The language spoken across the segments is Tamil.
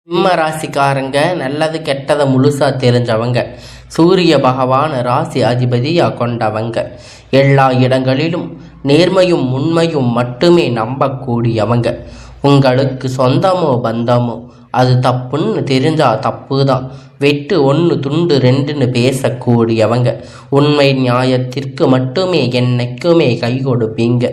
சிம்ம ராசிக்காரங்க நல்லது கெட்டதை முழுசா தெரிஞ்சவங்க. சூரிய பகவான் ராசி அதிபதியா கொண்டவங்க. எல்லா இடங்களிலும் நேர்மையும் உண்மையும் மட்டுமே நம்பக்கூடியவங்க. உங்களுக்கு சொந்தமோ பந்தமோ அது தப்புன்னு தெரிஞ்சா தப்பு தான். வெட்டு ஒன்று துண்டு ரெண்டுன்னு பேசக்கூடியவங்க. உண்மை நியாயத்திற்கு மட்டுமே என்னைக்குமே கை கொடுப்பீங்க.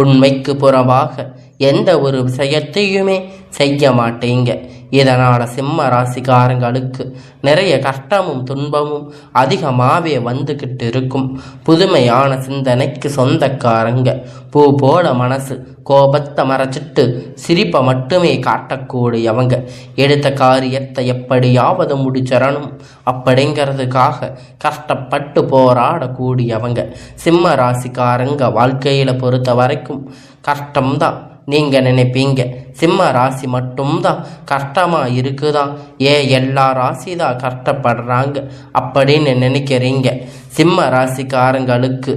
உண்மைக்கு புறமாக எந்த ஒரு விஷயத்தையுமே செய்ய மாட்டீங்க. இதனால் சிம்ம ராசிக்காரங்களுக்கு நிறைய கஷ்டமும் துன்பமும் அதிகமாகவே வந்துக்கிட்டு இருக்கும். புதுமையான சிந்தனைக்கு சொந்தக்காரங்க. பூ போல மனசு, கோபத்தை மறைச்சிட்டு சிரிப்பை மட்டுமே காட்டக்கூடியவங்க. எடுத்த காரியத்தை எப்படியாவது முடிச்சிடணும் அப்படிங்கிறதுக்காக கஷ்டப்பட்டு போராடக்கூடியவங்க. சிம்ம ராசிக்காரங்க வாழ்க்கையில் பொறுத்த வரைக்கும் கஷ்டம்தான் நீங்கள் நினைப்பீங்க. சிம்ம ராசி மட்டும்தான் கஷ்டமாக இருக்குதா, எல்லா ராசி தான் கஷ்டப்படுறாங்க அப்படின்னு நினைக்கிறீங்க. சிம்ம ராசிக்காரங்களுக்கு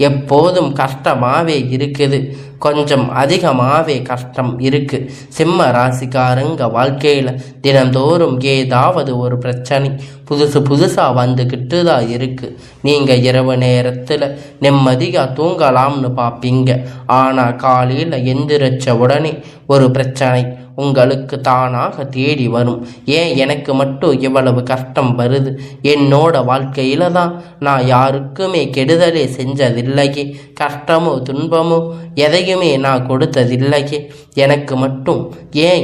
எப்போதும் கஷ்டமாகவே இருக்குது. கொஞ்சம் அதிகமாகவே கஷ்டம் இருக்குது. சிம்ம ராசிக்காரங்க வாழ்க்கையில் தினந்தோறும் ஏதாவது ஒரு பிரச்சனை புதுசாக வந்துக்கிட்டு தான் இருக்குது. நீங்கள் இரவு நேரத்தில் நிம்மதியாக தூங்கலாம்னு பார்ப்பீங்க. ஆனால் காலையில் எந்திரிச்ச உடனே ஒரு பிரச்சனை உங்களுக்கு தானாக தேடி வரும். எனக்கு மட்டும் இவ்வளவு கஷ்டம் வருது? என்னோட வாழ்க்கையில் தான் நான் யாருக்குமே கெடுதலே செஞ்சதில்லையே, கஷ்டமோ துன்பமோ எதையுமே நான் கொடுத்ததில்லையே, எனக்கு மட்டும்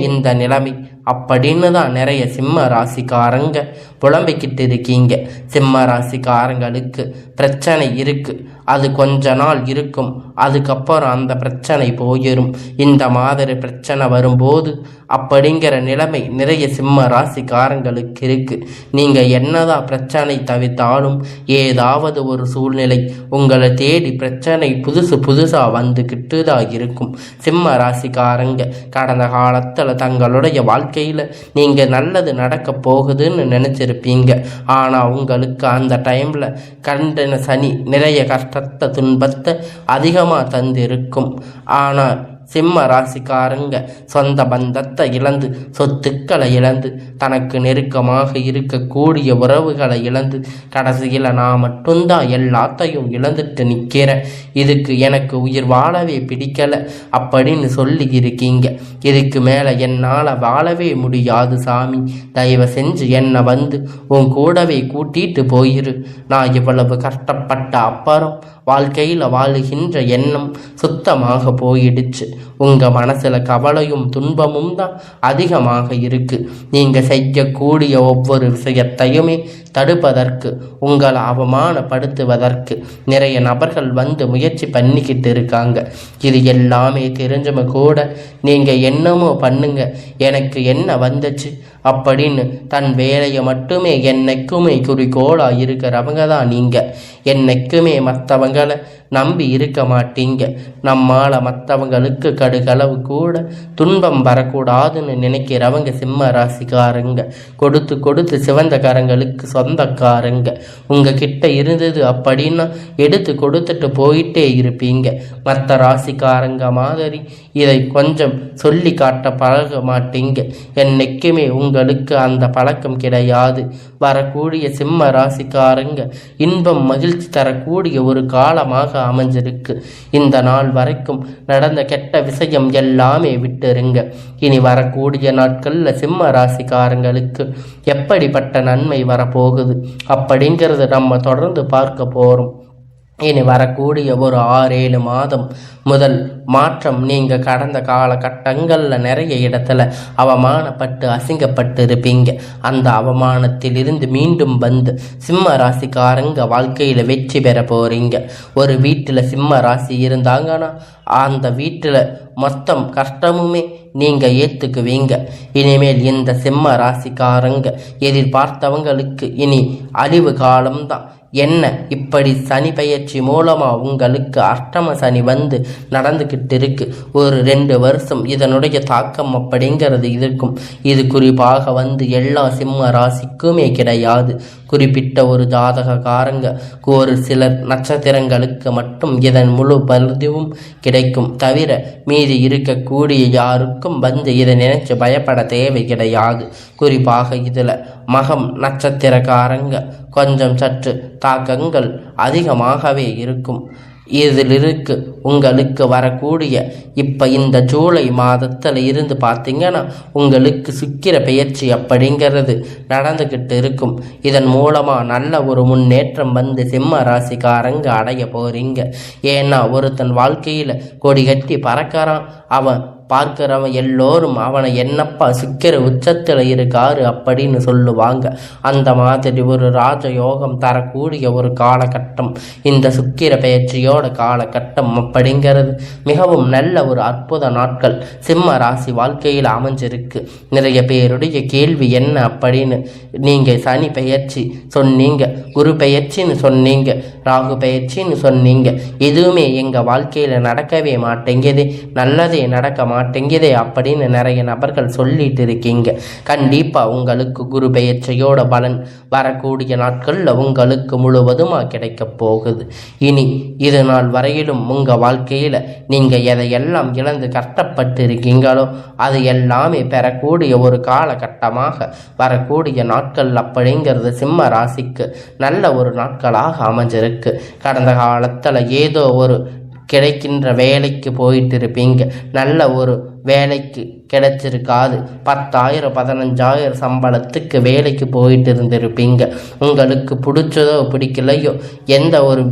இந்த நிலைமை அப்படின்னு தான் நிறைய சிம்ம ராசிக்காரங்க புலம்பிக்கிட்டு இருக்கீங்க. சிம்ம ராசிக்காரங்களுக்கு பிரச்சனை இருக்குது. அது கொஞ்ச நாள் இருக்கும். அதுக்கப்புறம் அந்த பிரச்சனை போயிடும். இந்த மாதிரி பிரச்சனை வரும்போது அப்படிங்கிற நிலைமை நிறைய சிம்ம ராசிக்காரங்களுக்கு இருக்குது. நீங்கள் என்னதான் பிரச்சனை தவிர்த்தாலும் ஏதாவது ஒரு சூழ்நிலை உங்களை தேடி பிரச்சனை புதுசாக வந்துக்கிட்டு தான் இருக்கும். சிம்ம ராசிக்காரங்க கடந்த காலத்தில் தங்களுடைய வாழ்க்கையில் நீங்கள் நல்லது நடக்க போகுதுன்னு நினச்சிருப்பீங்க. ஆனால் உங்களுக்கு அந்த டைமில் கண்டன சனி நிறைய கஷ்டத்தை துன்பத்தை அதிகமாக தந்திருக்கும். ஆனால் சிம்ம ராசிக்காரங்க சொந்த பந்தத்தை இழந்து, சொத்துக்களை இழந்து, தனக்கு நெருக்கமாக இருக்கக்கூடிய உறவுகளை இழந்து, கடைசியில் நான் மட்டும்தான் எல்லாத்தையும் இழந்துட்டு நிற்கிறேன், இதுக்கு எனக்கு உயிர் வாழவே பிடிக்கலை அப்படின்னு சொல்லி இருக்கீங்க. இதுக்கு மேலே என்னால் வாழவே முடியாது சாமி, தயவு செஞ்சு என்னை வந்து உன் கூடவே கூட்டிட்டு போயிரு. நான் இவ்வளவு கஷ்டப்பட்ட அப்புறம் வாழ்க்கையில் வாழுகின்ற எண்ணம் சுத்தமாக போயிடுச்சு. உங்கள் மனசில் கவலையும் துன்பமும் தான் அதிகமாக இருக்குது. நீங்கள் செய்யக்கூடிய ஒவ்வொரு விஷயத்தையுமே தடுப்பதற்கு, உங்களை அவமானப்படுத்துவதற்கு நிறைய நபர்கள் வந்து முயற்சி பண்ணிக்கிட்டு இருக்காங்க. இது எல்லாமே தெரிஞ்சவங்க கூட நீங்கள் என்னமோ பண்ணுங்க, எனக்கு என்ன வந்துச்சு அப்படின்னு தன் வேலையை மட்டுமே என்னைக்குமே குறிக்கோளாக இருக்கிறவங்க தான் நீங்கள். என்னைக்குமே மற்றவங்களை நம்பி இருக்க மாட்டீங்க. நம்மால் மற்றவங்களுக்கு கடுகளவு கூட துன்பம் வரக்கூடாதுன்னு நினைக்கிறவங்க சிம்ம ராசிக்காரங்க. கொடுத்து சிவந்த கரங்களுக்கு சொந்தக்காரங்க. உங்ககிட்ட இருந்தது அப்படின்னா எடுத்து கொடுத்துட்டு போயிட்டே இருப்பீங்க. மற்ற ராசிக்காரங்க மாதிரி இதை கொஞ்சம் சொல்லி காட்ட பழக மாட்டீங்க. என்னைக்குமே உங்களுக்கு அந்த பழக்கம் கிடையாது. வரக்கூடிய சிம்ம ராசிக்காரங்க இன்பம் மகிழ்ச்சி தரக்கூடிய ஒரு காலமாக அமைஞ்சிருக்கு. இந்த நாள் வரைக்கும் நடந்த கெட்ட விஷயம் எல்லாமே விட்டுருங்க. இனி வரக்கூடிய நாட்களில் சிம்ம ராசிக்காரங்களுக்கு எப்படிப்பட்ட நன்மை வரப்போகுது அப்படிங்கிறத நம்ம தொடர்ந்து பார்க்க போகிறோம். இனி வரக்கூடிய ஒரு 6-7 மாதம் முதல் மாற்றம். நீங்கள் கடந்த காலகட்டங்களில் நிறைய இடத்துல அவமானப்பட்டு அசிங்கப்பட்டு இருப்பீங்க. அந்த அவமானத்திலிருந்து மீண்டும் வந்து சிம்ம ராசிக்காரங்க வாழ்க்கையில் வெற்றி பெற போகிறீங்க. ஒரு வீட்டில் சிம்ம ராசி இருந்தாங்கன்னா அந்த வீட்டில் மொத்தம் கஷ்டமுமே நீங்கள் ஏற்றுக்குவீங்க. இனிமேல் இந்த சிம்ம ராசிக்காரங்க எதிர்பார்த்தவங்களுக்கு இனி அழிவு காலம்தான். என்ன இப்படி சனி பயிற்சி மூலமாக உங்களுக்கு அஷ்டம சனி வந்து நடந்துக்கிட்டு இருக்கு. ஒரு 2 வருஷம் இதனுடைய தாக்கம் அப்படிங்கிறது இருக்கும். இது குறிப்பாக வந்து எல்லா சிம்ம ராசிக்குமே கிடையாது. குறிப்பிட்ட ஒரு ஜாதகக்காரங்க ஒரு சிலர் நட்சத்திரங்களுக்கு மட்டும் இதன் முழு பதிவும் கிடைக்கும். தவிர மீதி இருக்கக்கூடிய யாருக்கும் வந்து இதை நினைச்சு பயப்பட தேவை கிடையாது. குறிப்பாக இதில் மகம் நட்சத்திரக்காரங்க கொஞ்சம் சற்று தாக்கங்கள் அதிகமாகவே இருக்கும். இதிலிருக்கு உங்களுக்கு வரக்கூடிய இப்போ இந்த ஜூலை மாதத்தில் இருந்து பார்த்தீங்கன்னா உங்களுக்கு சுக்கிர பெயர்ச்சி அப்படிங்கிறது நடந்துக்கிட்டு இருக்கும். இதன் மூலமாக நல்ல ஒரு முன்னேற்றம் வந்து சிம்ம ராசிக்காரங்க அடைய போகிறீங்க. ஏன்னா ஒருத்தன் வாழ்க்கையில் கொடி கட்டி பறக்கிறான், அவன் பார்க்கிறவன் எல்லோரும் அவனை என்னப்பா சுக்கிர உச்சத்தில் இருக்காரு அப்படின்னு சொல்லுவாங்க. அந்த மாதிரி ஒரு ராஜயோகம் தரக்கூடிய ஒரு காலகட்டம் இந்த சுக்கிர பெயர்ச்சியோட காலகட்டம் அப்படிங்கிறது மிகவும் நல்ல ஒரு அற்புத நாட்கள் சிம்ம ராசி வாழ்க்கையில் அமைஞ்சிருக்கு. நிறைய பேருடைய கேள்வி என்ன அப்படின்னு, நீங்கள் சனி பெயர்ச்சி சொன்னீங்க, குரு பெயர்ச்சின்னு சொன்னீங்க, ராகு பெயர்ச்சின்னு சொன்னீங்க, எதுவுமே எங்கள் வாழ்க்கையில் நடக்கவே மாட்டேங்குது, நல்லதே நடக்க மாட்டேங்குதே அப்படின்னு நிறைய நபர்கள் சொல்லிட்டு இருக்கீங்க. கண்டிப்பாக உங்களுக்கு குரு பெயர்ச்சியோட பலன் வரக்கூடிய நாட்களில் உங்களுக்கு முழுவதுமாக கிடைக்க போகுது. இனி இது நாள் வரையிலும் உங்கள் வாழ்க்கையில் நீங்கள் எதையெல்லாம் இழந்து கஷ்டப்பட்டு இருக்கீங்களோ அது எல்லாமே பெறக்கூடிய ஒரு காலகட்டமாக வரக்கூடிய நாட்கள் அப்படிங்கிறது சிம்ம ராசிக்கு நல்ல ஒரு நாட்களாக அமைஞ்சிருக்கு. கடந்த காலத்தில் ஏதோ ஒரு கிடைக்கின்ற வேலைக்கு போயிட்டு இருப்பீங்க, நல்ல ஒரு வேலைக்கு கிடைச்சிருக்காது, 10,000 15,000 சம்பளத்துக்கு வேலைக்கு போயிட்டு இருந்திருப்பீங்க. உங்களுக்கு பிடிச்சதோ பிடிக்கலையோ எந்த ஒரு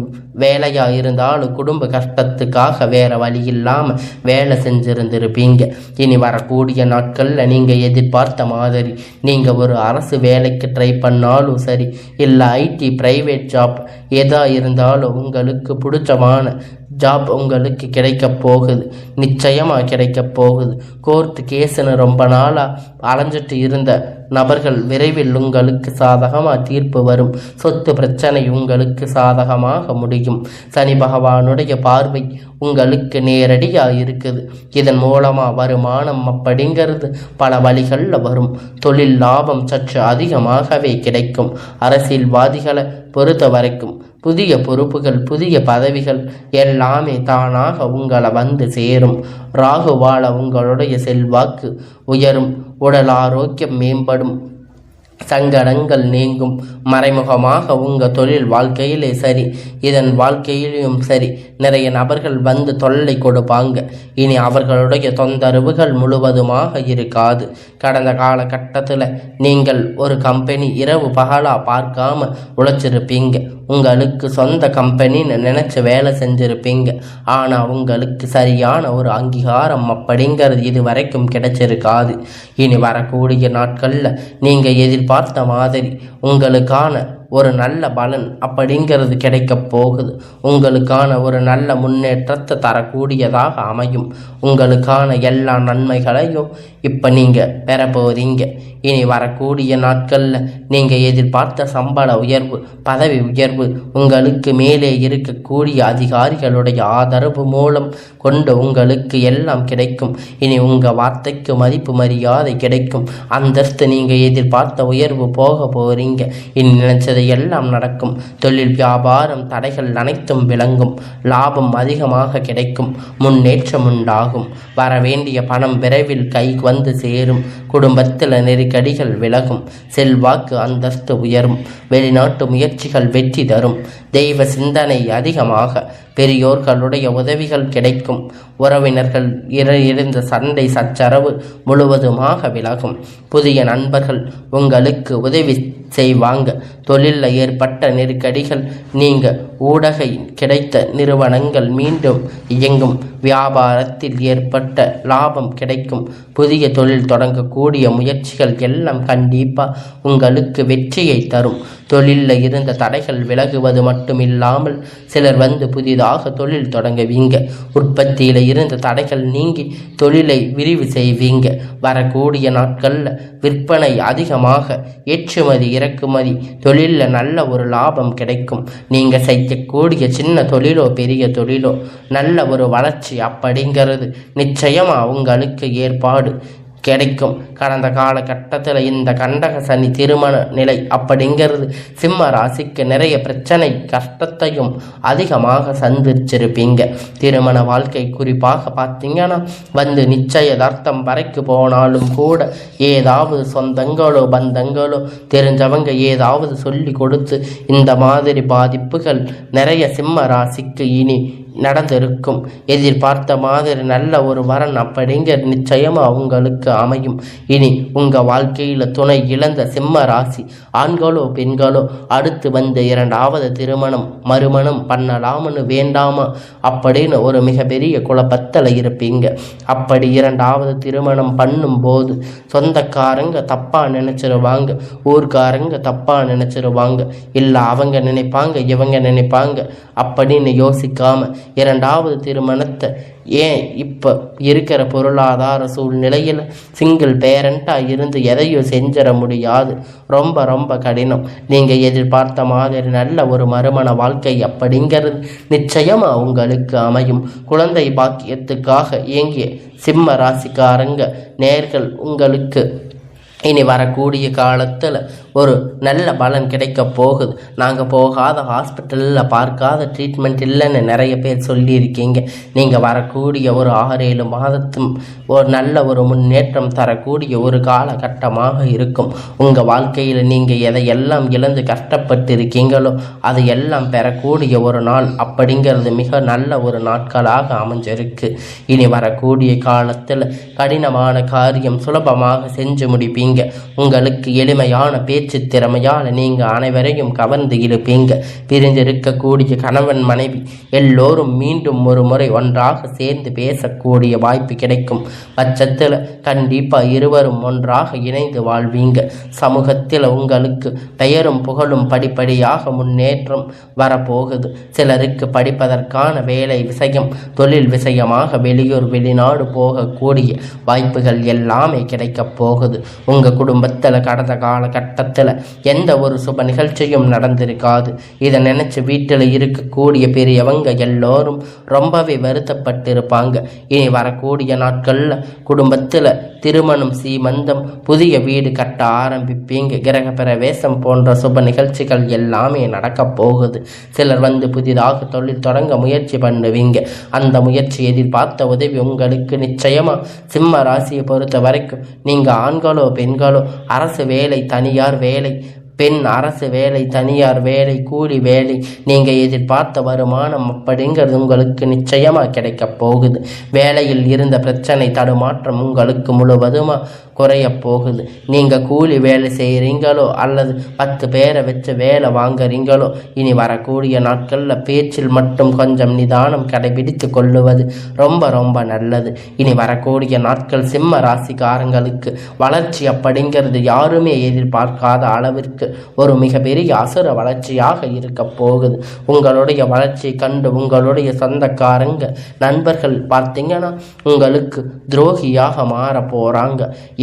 வேலையாக இருந்தாலும் குடும்ப கஷ்டத்துக்காக வேறு வழி இல்லாமல் வேலை செஞ்சுருந்துருப்பீங்க. இனி வரக்கூடிய நாட்களில் நீங்கள் எதிர்பார்த்த மாதிரி நீங்கள் ஒரு அரசு வேலைக்கு ட்ரை பண்ணாலும் சரி, இல்லை ஐடி ப்ரைவேட் ஜாப் எதாக இருந்தாலும் உங்களுக்கு பிடிச்சமான ஜாப் உங்களுக்கு கிடைக்க போகுது, நிச்சயமாக கிடைக்க போகுது. கோர்ட்டு கேஸுன்னு ரொம்ப நாளாக அலைஞ்சிட்டு இருந்த நபர்கள் விரைவில் உங்களுக்கு சாதகமாக தீர்ப்பு வரும். சொத்து பிரச்சனை உங்களுக்கு சாதகமாக முடியும். சனி பகவானுடைய பார்வை உங்களுக்கு நேரடியாக இருக்குது. இதன் மூலமாக வருமானம் அப்படிங்கிறது பல வழிகளில் வரும். தொழில் லாபம் சற்று அதிகமாகவே கிடைக்கும். அரசியல்வாதிகளை பொறுத்த வரைக்கும் புதிய பொறுப்புகள் புதிய பதவிகள் எல்லாமே தானாக உங்களை வந்து சேரும். ராகுவால உங்களுடைய செல்வாக்கு உயரும், உடல் ஆரோக்கியம் மேம்படும், சங்கடங்கள் நீங்கும். மறைமுகமாக உங்கள் தொழில் வாழ்க்கையிலே சரி, இதன் வாழ்க்கையிலும் சரி, நிறைய நபர்கள் வந்து தொல்லை கொடுப்பாங்க. இனி அவர்களுடைய தொந்தரவுகள் முழுவதுமாக இருக்காது. கடந்த காலகட்டத்தில் நீங்கள் ஒரு கம்பெனி இரவு பகலாக பார்க்காம உழைச்சிருப்பீங்க. உங்களுக்கு சொந்த கம்பெனின்னு நினச்சி வேலை செஞ்சுருப்பீங்க. ஆனால் உங்களுக்கு சரியான ஒரு அங்கீகாரம் அப்படிங்கிறது இது வரைக்கும் கிடைச்சிருக்காது. இனி வரக்கூடிய நாட்களில் நீங்கள் எதிர்பார்த்த மாதிரி உங்களுக்கான ஒரு நல்ல பலன் அப்படிங்கிறது கிடைக்க போகுது. உங்களுக்கான ஒரு நல்ல முன்னேற்றத்தை தரக்கூடியதாக அமையும். உங்களுக்கான எல்லா நன்மைகளையும் இப்போ நீங்கள் பெற போகிறீங்க. இனி வரக்கூடிய நாட்களில் நீங்கள் எதிர்பார்த்த சம்பள உயர்வு, பதவி உயர்வு, உங்களுக்கு மேலே இருக்கக்கூடிய அதிகாரிகளுடைய ஆதரவு மூலம் கொண்டு உங்களுக்கு எல்லாம் கிடைக்கும். இனி உங்கள் வார்த்தைக்கு மதிப்பு மரியாதை கிடைக்கும். அந்தஸ்து நீங்கள் எதிர்பார்த்த உயர்வு போக போகிறீங்க. இனி நினைச்சதை எல்லாம் நடக்கும். தொழில் வியாபாரம் தடைகள் அனைத்தும் விளங்கும். லாபம் அதிகமாக கிடைக்கும். முன்னேற்றம் உண்டாகும். வரவேண்டிய பணம் விரைவில் கை வந்து சேரும். குடும்பத்தில் நெருக்கடிகள் விலகும். செல்வாக்கு அந்தஸ்து உயரும். வெளிநாட்டு முயற்சிகள் வெற்றி தரும். தெய்வ சிந்தனை அதிகமாக, பெரியோர்களுடைய உதவிகள் கிடைக்கும். உறவினர்கள் இருந்த சண்டை சச்சரவு முழுவதுமாக விலகும். புதிய நண்பர்கள் உங்களுக்கு உதவி செய்வாங்க. தொழிலில் ஏற்பட்ட நெருக்கடிகள் நீங்க. ஊடக கிடைத்த நிறுவனங்கள் மீண்டும் இயங்கும். வியாபாரத்தில் ஏற்பட்ட லாபம் கிடைக்கும். புதிய தொழில் தொடங்கக்கூடிய முயற்சிகள் எல்லாம் கண்டிப்பாக உங்களுக்கு வெற்றியை தரும். தொழிலில் இருந்த தடைகள் விலகுவது மட்டுமில்லாமல் சிலர் வந்து புதிதாக தொழில் தொடங்குவீங்க. உற்பத்தியில் இருந்த தடைகள் நீங்கி தொழிலை விரிவு செய்வீங்க. வரக்கூடிய நாட்களில் விற்பனை அதிகமாக, ஏற்றுமதி இறக்குமதி தொழிலில் நல்ல ஒரு லாபம் கிடைக்கும். நீங்கள் செய்யக்கூடிய சின்ன தொழிலோ பெரிய தொழிலோ நல்ல ஒரு வளர்ச்சி அப்படிங்கிறது நிச்சயமாக உங்களுக்கு ஏற்பாடு கிடைக்கும். கடந்த காலகட்டத்தில் இந்த கண்டக சனி திருமண நிலை அப்படிங்கிறது சிம்ம ராசிக்கு நிறைய பிரச்சனை கஷ்டத்தையும் அதிகமாக சந்திச்சிருப்பீங்க. திருமண வாழ்க்கை குறிப்பாக பார்த்தீங்கன்னா நிச்சயதார்த்தம் வரைக்கும் போனாலும் கூட ஏதாவது சொந்தங்களோ பந்தங்களோ தெரிஞ்சவங்க ஏதாவது சொல்லி கொடுத்து இந்த மாதிரி பாதிப்புகள் நிறைய சிம்ம ராசிக்கு இனி நடந்திருக்கும். எதிர்பார்த்த மாதிரி நல்ல ஒரு வரன் அப்படிங்கிற நிச்சயமாக உங்களுக்கு அமையும். இனி உங்கள் வாழ்க்கையில் துணை இழந்த சிம்ம ராசி ஆண்களோ பெண்களோ அடுத்து இரண்டாவது திருமணம் மறுமணம் பண்ணலாம்னு வேண்டாமா அப்படின்னு ஒரு மிகப்பெரிய குழப்பத்தில் இருப்பீங்க. அப்படி இரண்டாவது திருமணம் பண்ணும்போது சொந்தக்காரங்க தப்பாக நினச்சிருவாங்க, ஊர்க்காரங்க தப்பாக நினச்சிருவாங்க, இல்லை அவங்க நினைப்பாங்க இவங்க நினைப்பாங்க அப்படின்னு யோசிக்காமல் இரண்டாவது திருமணத்தை ஏன் இப்போ இருக்கிற பொருளாதார சூழ்நிலையில் சிங்கிள் பேரண்ட்டாக இருந்து எதையும் செஞ்சிட முடியாது. ரொம்ப ரொம்ப கடினம். நீங்கள் எதிர்பார்த்த மாதிரி நல்ல ஒரு மறுமண வாழ்க்கை அப்படிங்கிறது நிச்சயமாக உங்களுக்கு அமையும். குழந்தை பாக்கியத்துக்காக இயங்கிய சிம்ம ராசிக்காரங்க நேர்கள் உங்களுக்கு இனி வரக்கூடிய காலத்தில் ஒரு நல்ல பலன் கிடைக்க போகுது. நாங்கள் போகாத ஹாஸ்பிட்டலில் பார்க்காத ட்ரீட்மெண்ட் இல்லைன்னு நிறைய பேர் சொல்லியிருக்கீங்க. நீங்கள் வரக்கூடிய ஒரு 6-7 மாதத்தும் ஒரு நல்ல ஒரு முன்னேற்றம் தரக்கூடிய ஒரு காலகட்டமாக இருக்கும். உங்கள் வாழ்க்கையில் நீங்கள் எதையெல்லாம் இழந்து கஷ்டப்பட்டு இருக்கீங்களோ அது எல்லாம் பெறக்கூடிய ஒரு நாள் அப்படிங்கிறது மிக நல்ல ஒரு நாட்களாக அமைஞ்சிருக்கு. இனி வரக்கூடிய காலத்தில் கடினமான காரியம் சுலபமாக செஞ்சு முடிப்பீங்க. உங்களுக்கு எளிமையான பேச்சு திறமையால் நீங்கள் அனைவரையும் கவர்ந்து இருப்பீங்க. பிரிந்திருக்கக்கூடிய கணவன் மனைவி எல்லோரும் மீண்டும் ஒரு முறை ஒன்றாக சேர்ந்து பேசக்கூடிய வாய்ப்பு கிடைக்கும் பட்சத்தில் கண்டிப்பாக இருவரும் ஒன்றாக இணைந்து வாழ்வீங்க. சமூகத்தில் உங்களுக்கு பெயரும் புகழும் படிப்படியாக முன்னேற்றம் வரப்போகுது. சிலருக்கு படிப்பதற்கான வேலை விஷயம் தொழில் விஷயமாக வெளியூர் வெளிநாடு போகக்கூடிய வாய்ப்புகள் எல்லாமே கிடைக்கப் போகுது. உங்கள் குடும்பத்தில் கடந்த காலகட்டத்தில் எந்த ஒரு சுப நிகழ்ச்சியும் நடந்திருக்காது. இதை நினச்சி வீட்டில் இருக்கக்கூடிய பெரியவங்க எல்லோரும் ரொம்பவே வருத்தப்பட்டிருப்பாங்க. இனி வரக்கூடிய நாட்களில் குடும்பத்தில் திருமணம் சீமந்தம் புதிய வீடு கட்ட ஆரம்பிப்பீங்க. கிரக பிரவேசம் போன்ற சுப நிகழ்ச்சிகள் எல்லாமே நடக்கப் போகுது. சிலர் புதிதாக தொழில் தொடங்க முயற்சி பண்ணுவீங்க. அந்த முயற்சி எதிர்பார்த்த உதவி உங்களுக்கு நிச்சயமாக சிம்ம ராசியை பொறுத்த வரைக்கும் நீங்கள் ஆண்களோ பெண்களோ அரசு வேலை தனியார் வேலை பெண் அரசு வேலை தனியார் வேலை கூலி வேலை நீங்கள் எதிர்பார்த்த வருமானம் அப்படிங்கிறது உங்களுக்கு நிச்சயமாக கிடைக்க போகுது. வேலையில் இருந்த பிரச்சனை தடுமாற்றம் உங்களுக்கு முழுவதுமாக குறைய போகுது. நீங்கள் கூலி வேலை செய்கிறீங்களோ அல்லது 10 பேரை வச்சு வேலை வாங்குறீங்களோ இனி வரக்கூடிய நாட்களில் பேச்சில் மட்டும் கொஞ்சம் நிதானம் கடைபிடித்து கொள்ளுவது ரொம்ப ரொம்ப நல்லது. இனி வரக்கூடிய நாட்கள் சிம்ம ராசிக்காரங்களுக்கு வளர்ச்சி அப்படிங்கிறது யாருமே எதிர்பார்க்காத அளவிற்கு ஒரு மிகப்பெரிய அசுர வளர்ச்சியாக இருக்க போகுது. உங்களுடைய வளர்ச்சியை கண்டு உங்களுடைய சொந்தக்காரங்க நண்பர்கள் பார்த்தீங்கன்னா உங்களுக்கு துரோகியாக மாற போகிறாங்க.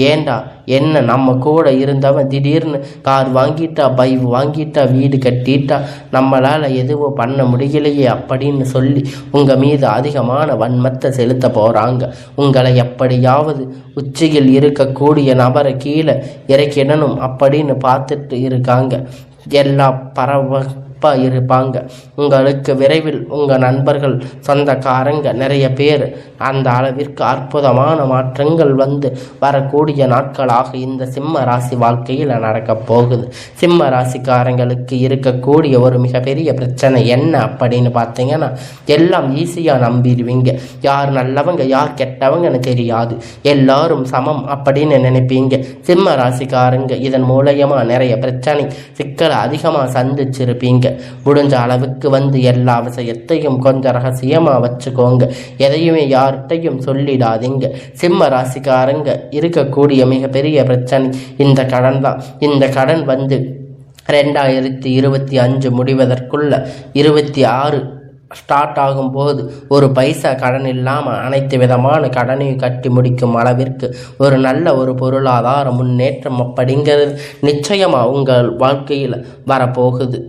ஏண்டா என்ன நம்ம கூட இருந்தவன் திடீர்னு கார் வாங்கிட்டா பைக் வாங்கிட்டா வீடு கட்டிட்டா நம்மளால் எதுவும் பண்ண முடியலையே அப்படின்னு சொல்லி உங்கள் மீது அதிகமான வன்மத்தை செலுத்த போகிறாங்க. உங்களை எப்படியாவது உச்சியில் இருக்கக்கூடிய நபரை கீழே இறக்கிடணும் அப்படின்னு பார்த்துட்டு இருக்காங்க. எல்லா இருப்பாங்க. உங்களுக்கு விரைவில் உங்கள் நண்பர்கள் சொந்தக்காரங்க நிறைய பேர் அந்த அளவிற்கு அற்புதமான மாற்றங்கள் வரக்கூடிய நாட்களாக இந்த சிம்ம ராசி வாழ்க்கையில் நடக்கப் போகுது. சிம்ம ராசிக்காரங்களுக்கு இருக்கக்கூடிய ஒரு மிகப்பெரிய பிரச்சனை என்ன அப்படின்னு பார்த்தீங்கன்னா எல்லாம் ஈஸியாக நம்பிடுவீங்க. யார் நல்லவங்க யார் கெட்டவங்கன்னு தெரியாது, எல்லாரும் சமம் அப்படின்னு நினைப்பீங்க. சிம்ம ராசிக்காரங்க இதன் மூலயமா நிறைய பிரச்சனை சிக்கலை அதிகமாக சந்திச்சிருப்பீங்க. முடிஞ்ச அளவுக்கு எல்லா விஷயத்தையும் கொஞ்சம் ரகசியமாக வச்சுக்கோங்க. எதையுமே யார்கிட்டையும் சொல்லிடாதீங்க. சிம்ம ராசிக்காரங்க இருக்கக்கூடிய மிகப்பெரிய பிரச்சனை இந்த கடன் தான். இந்த கடன் 2025 முடிவதற்குள்ள 26 ஸ்டார்ட் ஆகும்போது ஒரு பைசா கடன் இல்லாமல் அனைத்து விதமான கடனையும் கட்டி முடிக்கும் அளவிற்கு ஒரு நல்ல ஒரு பொருளாதார முன்னேற்றம் அப்படிங்கிறது நிச்சயமாக உங்கள் வாழ்க்கையில் வரப்போகுது.